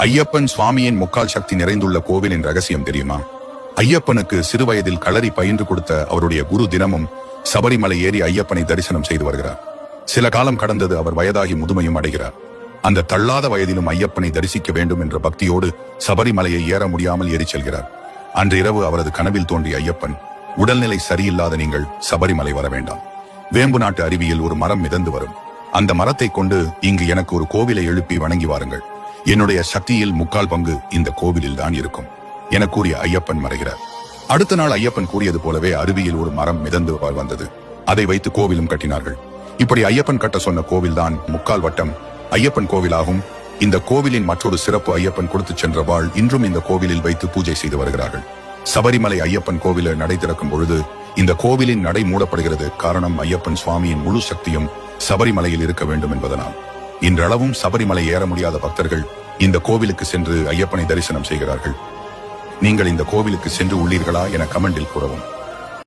ஐயப்பன் சுவாமியின் முக்கால் சக்தி நிறைந்துள்ள கோவிலின் ரகசியம் தெரியுமா? ஐயப்பனுக்கு சிறுவயதில் களரி பயின்று கொடுத்த அவருடைய குரு தினமும் சபரிமலை ஏறி ஐயப்பனை தரிசனம் செய்து வருகிறார். சில காலம் கடந்தது, அவர் வயதாகி முதுமையும் அடைகிறார். அந்த தள்ளாத வயதிலும் ஐயப்பனை தரிசிக்க வேண்டும் என்ற பக்தியோடு சபரிமலையை ஏற முடியாமல் ஏறி செல்கிறார். அன்று இரவு அவரது கனவில் தோன்றிய ஐயப்பன், உடல்நிலை சரியில்லாத நீங்கள் சபரிமலை வர வேண்டாம். வேம்பு நாட்டு அருவியில் ஒரு மரம் மிதந்து வரும். அந்த மரத்தை கொண்டு இங்கு எனக்கு ஒரு கோவிலை எழுப்பி வணங்கி வாருங்கள். என்னுடைய சக்தியில் 3/4 பங்கு இந்த கோவிலில் தான் இருக்கும் என கூறிய ஐயப்பன் மறைகிறார். அடுத்த நாள் ஐயப்பன் கூறியது போலவே அருவியில் ஒரு மரம் மிதந்து வந்தது. அதை வைத்து கோவிலும் கட்டினார்கள். இப்படி ஐயப்பன் கட்ட சொன்ன கோவில் தான் 3/4 வட்டம் ஐயப்பன் கோவிலாகும். இந்த கோவிலின் மற்றொரு சிறப்பு, ஐயப்பன் கொடுத்து சென்ற வாழ் இன்றும் இந்த கோவிலில் வைத்து பூஜை செய்து வருகிறார்கள். சபரிமலை ஐயப்பன் கோவிலில் நடை திறக்கும் பொழுது இந்த கோவிலின் நடை மூடப்படுகிறது. காரணம், ஐயப்பன் சுவாமியின் முழு சக்தியும் சபரிமலையில் இருக்க வேண்டும் என்பதனால். இன்றளவும் சபரிமலை ஏற முடியாத பக்தர்கள் இந்த கோவிலுக்கு சென்று ஐயப்பனை தரிசனம் செய்கிறார்கள். நீங்கள் இந்த கோவிலுக்கு சென்று உள்ளீர்களா என கமெண்டில் கூறவும்.